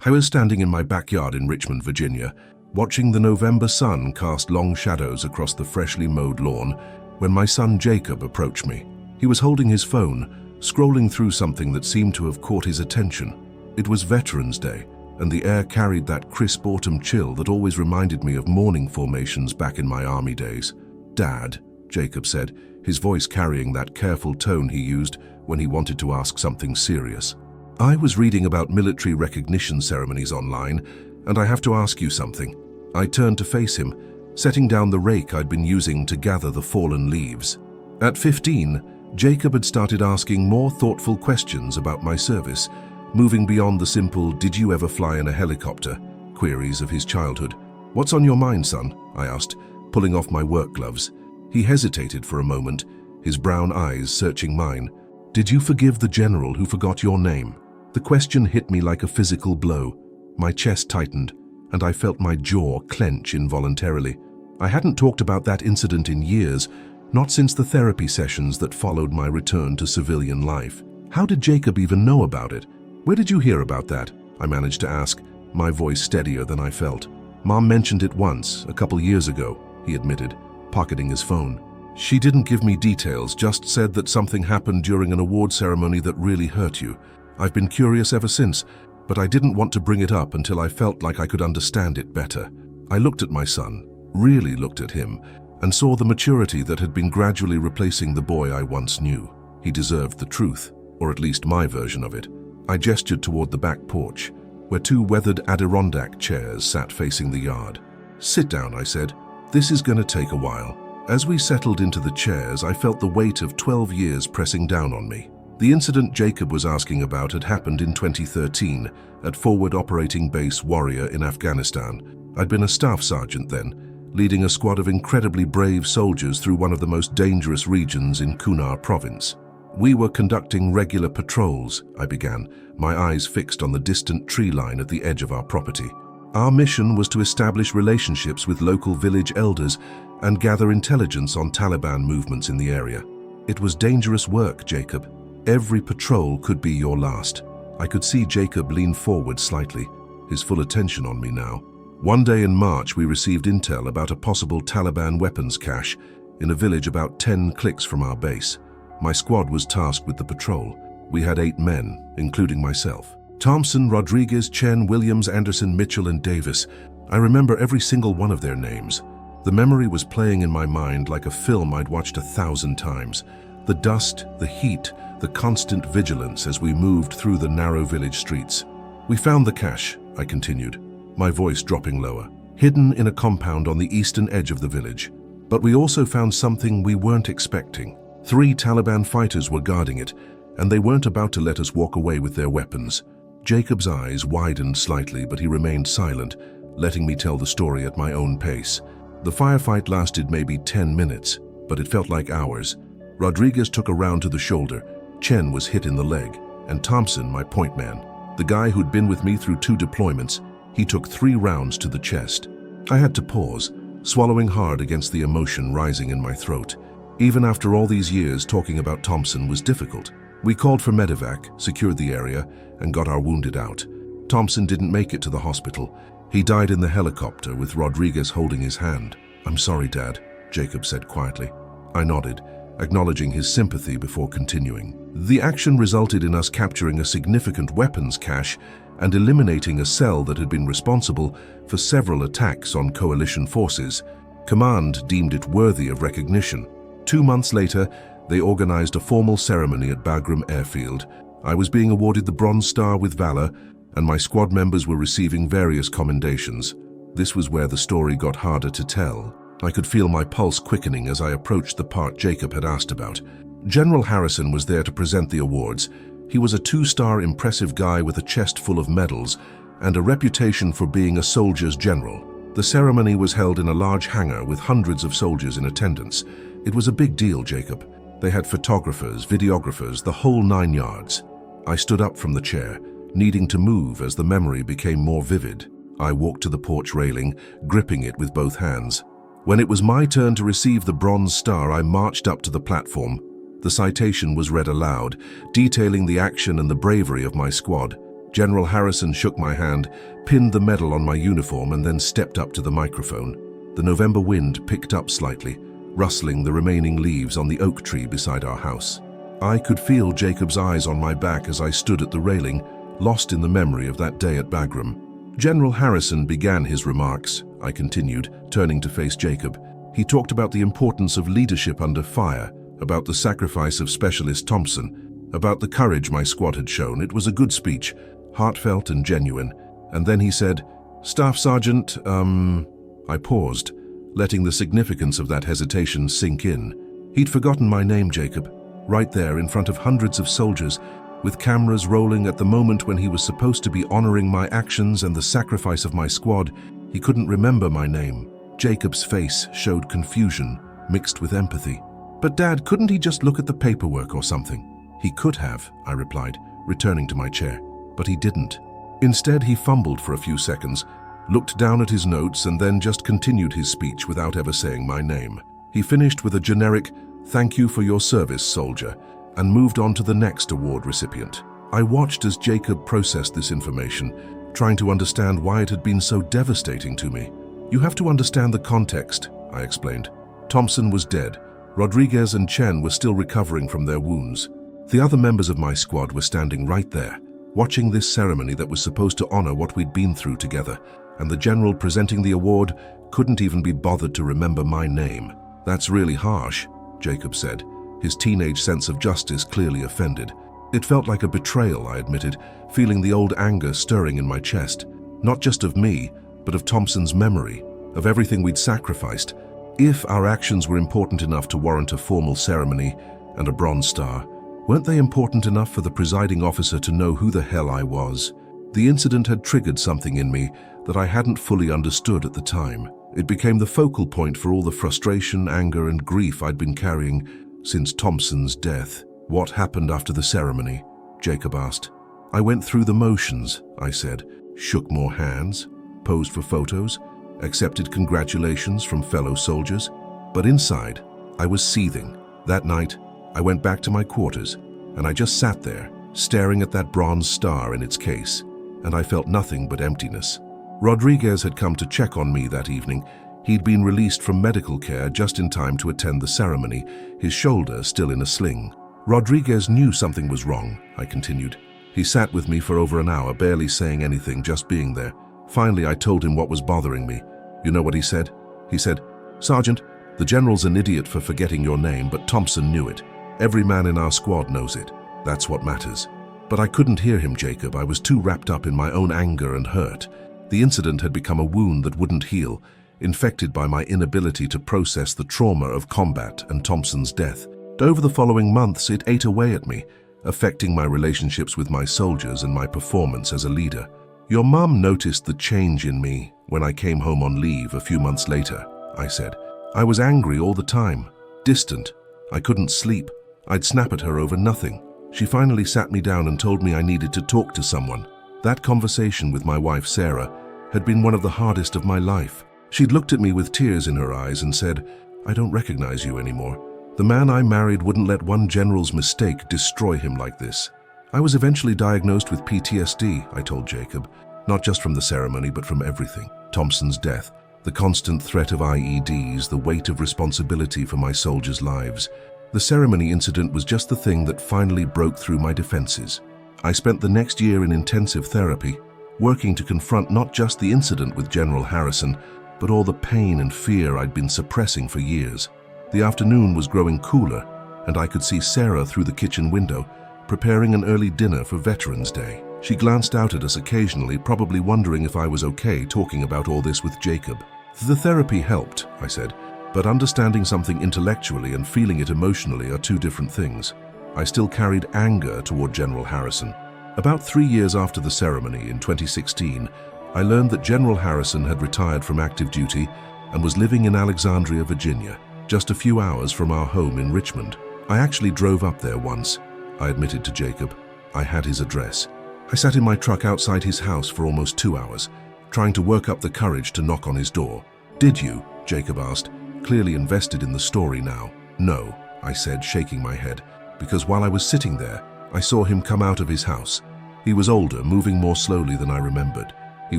I was standing in my backyard in Richmond, Virginia, watching the November sun cast long shadows across the freshly mowed lawn when my son Jacob approached me. He was holding his phone, scrolling through something that seemed to have caught his attention. It was Veterans Day, and the air carried that crisp autumn chill that always reminded me of morning formations back in my army days. "Dad," Jacob said, his voice carrying that careful tone he used when he wanted to ask something serious. "I was reading about military recognition ceremonies online, and I have to ask you something." I turned to face him, setting down the rake I'd been using to gather the fallen leaves. At 15, Jacob had started asking more thoughtful questions about my service, moving beyond the simple "did you ever fly in a helicopter?" queries of his childhood. "What's on your mind, son?" I asked, pulling off my work gloves. He hesitated for a moment, his brown eyes searching mine. "Did you forgive the general who forgot your name?" The question hit me like a physical blow. My chest tightened, and I felt my jaw clench involuntarily. I hadn't talked about that incident in years, not since the therapy sessions that followed my return to civilian life. How did Jacob even know about it? "Where did you hear about that?" I managed to ask, my voice steadier than I felt. "Mom mentioned it once, a couple years ago," he admitted, pocketing his phone. "She didn't give me details, just said that something happened during an award ceremony that really hurt you. I've been curious ever since, but I didn't want to bring it up until I felt like I could understand it better." I looked at my son, really looked at him, and saw the maturity that had been gradually replacing the boy I once knew. He deserved the truth, or at least my version of it. I gestured toward the back porch, where two weathered Adirondack chairs sat facing the yard. "Sit down," I said. "This is going to take a while." As we settled into the chairs, I felt the weight of 12 years pressing down on me. The incident Jacob was asking about had happened in 2013 at Forward Operating Base Warrior in Afghanistan. I'd been a staff sergeant then, leading a squad of incredibly brave soldiers through one of the most dangerous regions in Kunar province. "We were conducting regular patrols," I began, my eyes fixed on the distant tree line at the edge of our property. "Our mission was to establish relationships with local village elders and gather intelligence on Taliban movements in the area. It was dangerous work, Jacob. Every patrol could be your last." I could see Jacob lean forward slightly, his full attention on me now. "One day in March, we received intel about a possible Taliban weapons cache in a village about 10 clicks from our base. My squad was tasked with the patrol. We had 8 men, including myself. Thompson, Rodriguez, Chen, Williams, Anderson, Mitchell, and Davis. I remember every single one of their names. The memory was playing in my mind like a film I'd watched 1,000 times. The dust, the heat, the constant vigilance as we moved through the narrow village streets. "We found the cache," I continued, my voice dropping lower, "hidden in a compound on the eastern edge of the village. But we also found something we weren't expecting. 3 Taliban fighters were guarding it, and they weren't about to let us walk away with their weapons." Jacob's eyes widened slightly, but he remained silent, letting me tell the story at my own pace. The firefight lasted maybe 10 minutes, but it felt like hours. Rodriguez took a round to the shoulder, Chen was hit in the leg, and Thompson, my point man, the guy who'd been with me through 2 deployments, he took 3 rounds to the chest. I had to pause, swallowing hard against the emotion rising in my throat. Even after all these years, talking about Thompson was difficult. We called for medevac, secured the area, and got our wounded out. Thompson didn't make it to the hospital. He died in the helicopter with Rodriguez holding his hand. "I'm sorry, Dad," Jacob said quietly. I nodded, acknowledging his sympathy before continuing. "The action resulted in us capturing a significant weapons cache and eliminating a cell that had been responsible for several attacks on coalition forces. Command deemed it worthy of recognition. 2 months later, they organized a formal ceremony at Bagram Airfield. I was being awarded the Bronze Star with Valor, and my squad members were receiving various commendations. This was where the story got harder to tell. I could feel my pulse quickening as I approached the part Jacob had asked about. General Harrison was there to present the awards. He was a 2-star impressive guy with a chest full of medals and a reputation for being a soldier's general. The ceremony was held in a large hangar with hundreds of soldiers in attendance. It was a big deal, Jacob. They had photographers, videographers, the whole 9 yards. I stood up from the chair, needing to move as the memory became more vivid. I walked to the porch railing, gripping it with both hands. When it was my turn to receive the Bronze Star, I marched up to the platform. The citation was read aloud, detailing the action and the bravery of my squad. General Harrison shook my hand, pinned the medal on my uniform, and then stepped up to the microphone. The November wind picked up slightly, rustling the remaining leaves on the oak tree beside our house. I could feel Jacob's eyes on my back as I stood at the railing, lost in the memory of that day at Bagram. General Harrison began his remarks, I continued, turning to face Jacob. He talked about the importance of leadership under fire, about the sacrifice of Specialist Thompson, about the courage my squad had shown. It was a good speech, heartfelt and genuine. And then he said, "Staff Sergeant, I paused, letting the significance of that hesitation sink in. He'd forgotten my name, Jacob, right there in front of hundreds of soldiers, with cameras rolling at the moment when he was supposed to be honoring my actions and the sacrifice of my squad. He couldn't remember my name." Jacob's face showed confusion, mixed with empathy. "But Dad, couldn't he just look at the paperwork or something?" "He could have," I replied, returning to my chair, "but he didn't. Instead, he fumbled for a few seconds, looked down at his notes, and then just continued his speech without ever saying my name. He finished with a generic, 'Thank you for your service, soldier,' and moved on to the next award recipient. I watched as Jacob processed this information, trying to understand why it had been so devastating to me. "You have to understand the context," I explained. "Thompson was dead. Rodriguez and Chen were still recovering from their wounds. The other members of my squad were standing right there, watching this ceremony that was supposed to honor what we'd been through together, and the general presenting the award couldn't even be bothered to remember my name." "That's really harsh," Jacob said, his teenage sense of justice clearly offended. "It felt like a betrayal," I admitted, feeling the old anger stirring in my chest, not just of me, but of Thompson's memory, of everything we'd sacrificed. If our actions were important enough to warrant a formal ceremony and a Bronze Star, weren't they important enough for the presiding officer to know who the hell I was? The incident had triggered something in me that I hadn't fully understood at the time. It became the focal point for all the frustration, anger, and grief I'd been carrying since Thompson's death. "What happened after the ceremony?" Jacob asked. "I went through the motions," I said, shook more hands, posed for photos, accepted congratulations from fellow soldiers. But inside, I was seething. That night, I went back to my quarters, and I just sat there, staring at that Bronze Star in its case, and I felt nothing but emptiness. Rodriguez had come to check on me that evening. He'd been released from medical care just in time to attend the ceremony, his shoulder still in a sling. "Rodriguez knew something was wrong," I continued. "He sat with me for over an hour, barely saying anything, just being there. Finally, I told him what was bothering me. You know what he said? He said, 'Sergeant, the general's an idiot for forgetting your name, but Thompson knew it. Every man in our squad knows it. That's what matters.' But I couldn't hear him, Jacob. I was too wrapped up in my own anger and hurt. The incident had become a wound that wouldn't heal, infected by my inability to process the trauma of combat and Thompson's death. Over the following months, it ate away at me, affecting my relationships with my soldiers and my performance as a leader. Your mum noticed the change in me when I came home on leave a few months later," I said. "I was angry all the time, distant. I couldn't sleep. I'd snap at her over nothing. She finally sat me down and told me I needed to talk to someone. That conversation with my wife, Sarah, had been one of the hardest of my life. She'd looked at me with tears in her eyes and said, 'I don't recognize you anymore. The man I married wouldn't let one general's mistake destroy him like this.' I was eventually diagnosed with PTSD, I told Jacob, not just from the ceremony, but from everything. Thompson's death, the constant threat of IEDs, the weight of responsibility for my soldiers' lives. The ceremony incident was just the thing that finally broke through my defenses. I spent the next year in intensive therapy, working to confront not just the incident with General Harrison, but all the pain and fear I'd been suppressing for years. The afternoon was growing cooler, and I could see Sarah through the kitchen window, preparing an early dinner for Veterans Day. She glanced out at us occasionally, probably wondering if I was okay talking about all this with Jacob. "The therapy helped," I said, "but understanding something intellectually and feeling it emotionally are two different things." I still carried anger toward General Harrison. About 3 years after the ceremony, in 2016, I learned that General Harrison had retired from active duty and was living in Alexandria, Virginia, just a few hours from our home in Richmond. I actually drove up there once, I admitted to Jacob. I had his address. I sat in my truck outside his house for almost 2 hours, trying to work up the courage to knock on his door. "Did you?" Jacob asked, clearly invested in the story now. "No," I said, shaking my head, because while I was sitting there, I saw him come out of his house, He was older, moving more slowly than I remembered. He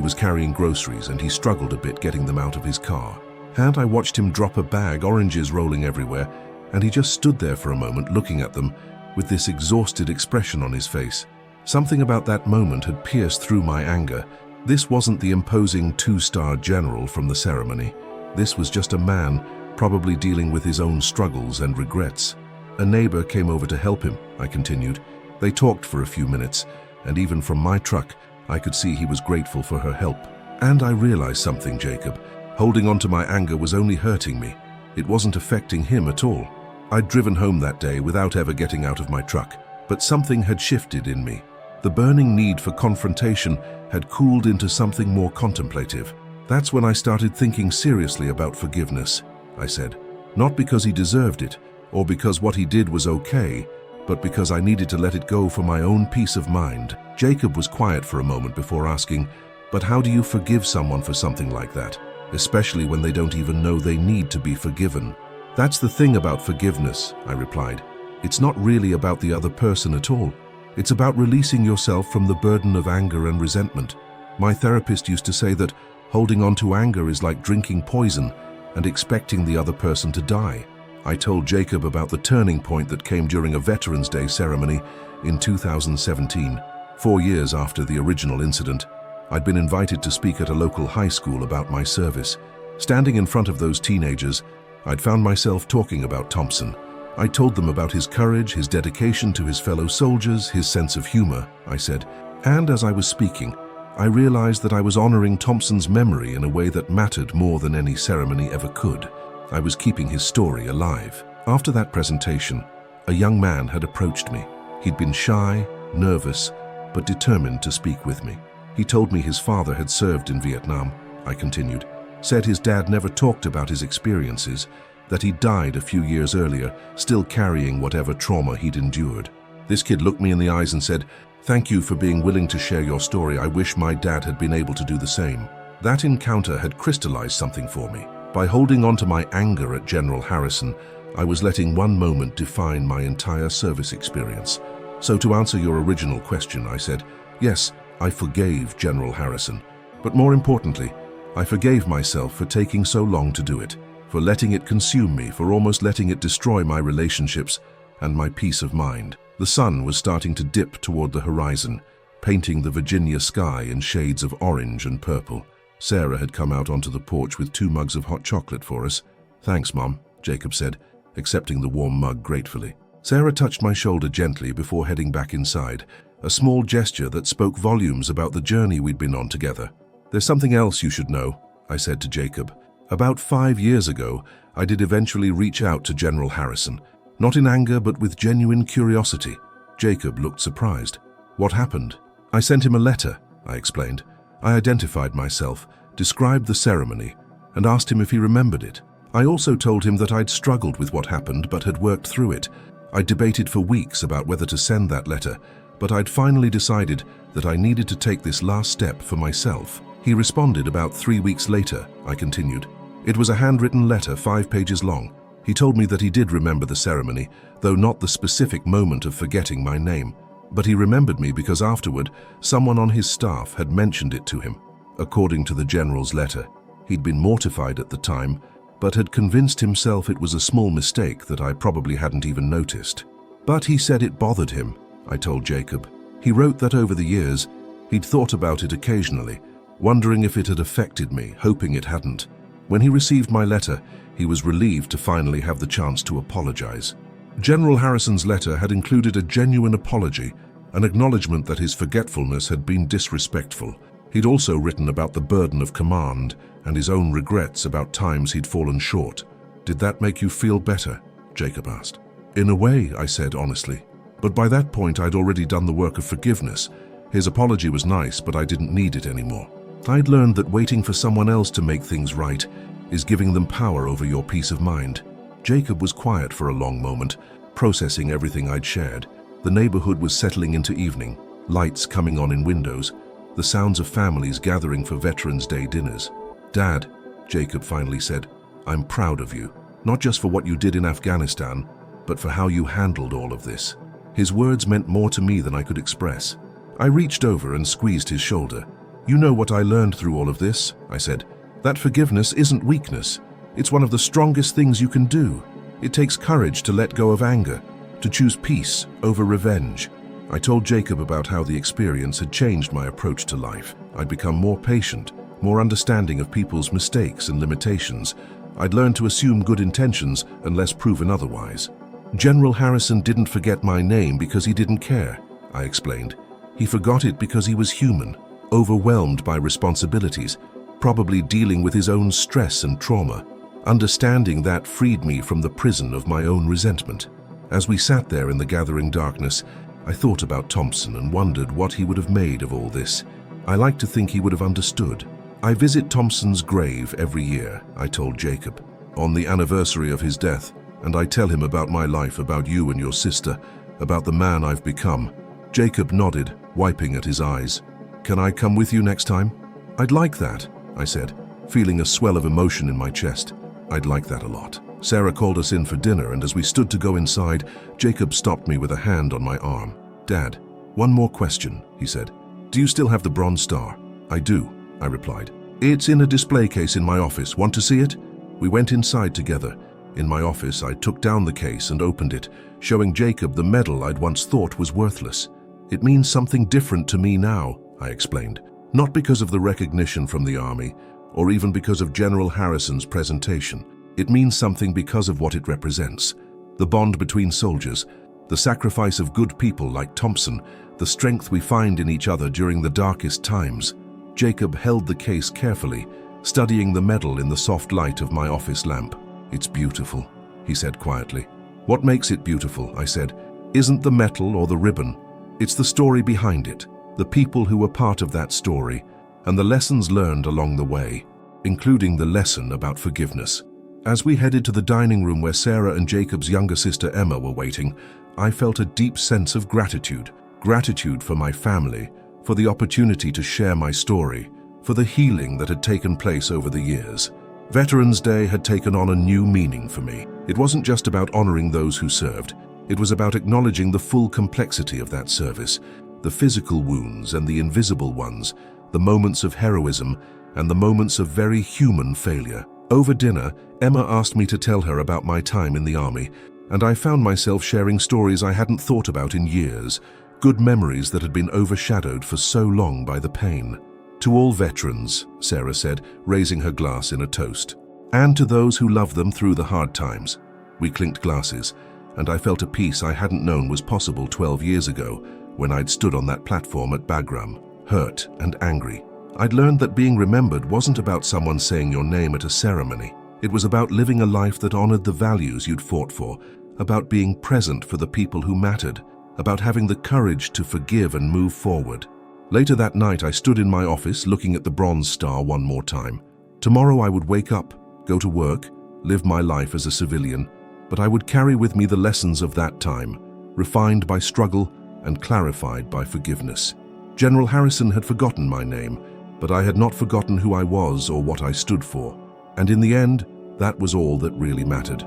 was carrying groceries and he struggled a bit getting them out of his car. And I watched him drop a bag, oranges rolling everywhere, and he just stood there for a moment looking at them with this exhausted expression on his face. Something about that moment had pierced through my anger. This wasn't the imposing two-star general from the ceremony. This was just a man, probably dealing with his own struggles and regrets. A neighbor came over to help him, I continued. They talked for a few minutes, and even from my truck, I could see he was grateful for her help. And I realized something, Jacob. Holding on to my anger was only hurting me. It wasn't affecting him at all. I'd driven home that day without ever getting out of my truck, but something had shifted in me. The burning need for confrontation had cooled into something more contemplative. That's when I started thinking seriously about forgiveness, I said. Not because he deserved it, or because what he did was okay, but because I needed to let it go for my own peace of mind. Jacob was quiet for a moment before asking, "But how do you forgive someone for something like that, especially when they don't even know they need to be forgiven?" "That's the thing about forgiveness," I replied. "It's not really about the other person at all. It's about releasing yourself from the burden of anger and resentment. My therapist used to say that holding on to anger is like drinking poison and expecting the other person to die." I told Jacob about the turning point that came during a Veterans Day ceremony in 2017. 4 years after the original incident, I'd been invited to speak at a local high school about my service. Standing in front of those teenagers, I'd found myself talking about Thompson. I told them about his courage, his dedication to his fellow soldiers, his sense of humor, I said. And as I was speaking, I realized that I was honoring Thompson's memory in a way that mattered more than any ceremony ever could. I was keeping his story alive. After that presentation, a young man had approached me. He'd been shy, nervous, but determined to speak with me. He told me his father had served in Vietnam, I continued. Said his dad never talked about his experiences, that he died a few years earlier, still carrying whatever trauma he'd endured. This kid looked me in the eyes and said, "Thank you for being willing to share your story. I wish my dad had been able to do the same." That encounter had crystallized something for me. By holding on to my anger at General Harrison, I was letting one moment define my entire service experience. So to answer your original question, I said, yes, I forgave General Harrison. But more importantly, I forgave myself for taking so long to do it, for letting it consume me, for almost letting it destroy my relationships and my peace of mind. The sun was starting to dip toward the horizon, painting the Virginia sky in shades of orange and purple. Sarah had come out onto the porch with 2 mugs of hot chocolate for us. "Thanks, Mom," Jacob said, accepting the warm mug gratefully. Sarah touched my shoulder gently before heading back inside, a small gesture that spoke volumes about the journey we'd been on together. "There's something else you should know," I said to Jacob. "About 5 years ago, I did eventually reach out to General Harrison, not in anger but with genuine curiosity." Jacob looked surprised. "What happened?" "I sent him a letter," I explained. I identified myself, described the ceremony, and asked him if he remembered it. I also told him that I'd struggled with what happened but had worked through it. I debated for weeks about whether to send that letter, but I'd finally decided that I needed to take this last step for myself. He responded about 3 weeks later, I continued. It was a handwritten letter, 5 pages long. He told me that he did remember the ceremony, though not the specific moment of forgetting my name. But he remembered me because afterward, someone on his staff had mentioned it to him. According to the general's letter, he'd been mortified at the time, but had convinced himself it was a small mistake that I probably hadn't even noticed. But he said it bothered him, I told Jacob. He wrote that over the years, he'd thought about it occasionally, wondering if it had affected me, hoping it hadn't. When he received my letter, he was relieved to finally have the chance to apologize. General Harrison's letter had included a genuine apology, an acknowledgement that his forgetfulness had been disrespectful. He'd also written about the burden of command and his own regrets about times he'd fallen short. "Did that make you feel better?" Jacob asked. "In a way," I said honestly. But by that point I'd already done the work of forgiveness. His apology was nice, but I didn't need it anymore. I'd learned that waiting for someone else to make things right is giving them power over your peace of mind. Jacob was quiet for a long moment, processing everything I'd shared. The neighborhood was settling into evening, lights coming on in windows, the sounds of families gathering for Veterans Day dinners. "Dad," Jacob finally said, "I'm proud of you, not just for what you did in Afghanistan, but for how you handled all of this." His words meant more to me than I could express. I reached over and squeezed his shoulder. "You know what I learned through all of this," I said. "That forgiveness isn't weakness. It's one of the strongest things you can do. It takes courage to let go of anger, to choose peace over revenge." I told Jacob about how the experience had changed my approach to life. I'd become more patient, more understanding of people's mistakes and limitations. I'd learned to assume good intentions unless proven otherwise. "General Harrison didn't forget my name because he didn't care," I explained. "He forgot it because he was human, overwhelmed by responsibilities, probably dealing with his own stress and trauma. Understanding that freed me from the prison of my own resentment." As we sat there in the gathering darkness, I thought about Thompson and wondered what he would have made of all this. I like to think he would have understood. "I visit Thompson's grave every year," I told Jacob, "on the anniversary of his death, and I tell him about my life, about you and your sister, about the man I've become." Jacob nodded, wiping at his eyes. "Can I come with you next time?" "I'd like that," I said, feeling a swell of emotion in my chest. I'd like that a lot. Sarah called us in for dinner, and as we stood to go inside, Jacob stopped me with a hand on my arm. "Dad, one more question," he said. "Do you still have the Bronze Star?" "I do," I replied. "It's in a display case in my office. Want to see it?" We went inside together. In my office, I took down the case and opened it, showing Jacob the medal I'd once thought was worthless. "It means something different to me now," I explained. "Not because of the recognition from the Army, or even because of General Harrison's presentation. It means something because of what it represents. The bond between soldiers, the sacrifice of good people like Thompson, the strength we find in each other during the darkest times." Jacob held the case carefully, studying the medal in the soft light of my office lamp. "It's beautiful," he said quietly. "What makes it beautiful," I said, "isn't the metal or the ribbon. It's the story behind it, the people who were part of that story, and the lessons learned along the way, including the lesson about forgiveness." As we headed to the dining room where Sarah and Jacob's younger sister Emma were waiting, I felt a deep sense of gratitude. Gratitude for my family, for the opportunity to share my story, for the healing that had taken place over the years. Veterans Day had taken on a new meaning for me. It wasn't just about honoring those who served. It was about acknowledging the full complexity of that service, the physical wounds and the invisible ones, the moments of heroism and the moments of very human failure. Over dinner, Emma asked me to tell her about my time in the Army, and I found myself sharing stories I hadn't thought about in years, good memories that had been overshadowed for so long by the pain. "To all veterans," Sarah said, raising her glass in a toast, "and to those who love them through the hard times." We clinked glasses, and I felt a peace I hadn't known was possible 12 years ago when I'd stood on that platform at Bagram, hurt and angry. I'd learned that being remembered wasn't about someone saying your name at a ceremony. It was about living a life that honored the values you'd fought for, about being present for the people who mattered, about having the courage to forgive and move forward. Later that night, I stood in my office looking at the Bronze Star one more time. Tomorrow I would wake up, go to work, live my life as a civilian, but I would carry with me the lessons of that time, refined by struggle and clarified by forgiveness. General Harrison had forgotten my name, but I had not forgotten who I was or what I stood for. And in the end, that was all that really mattered.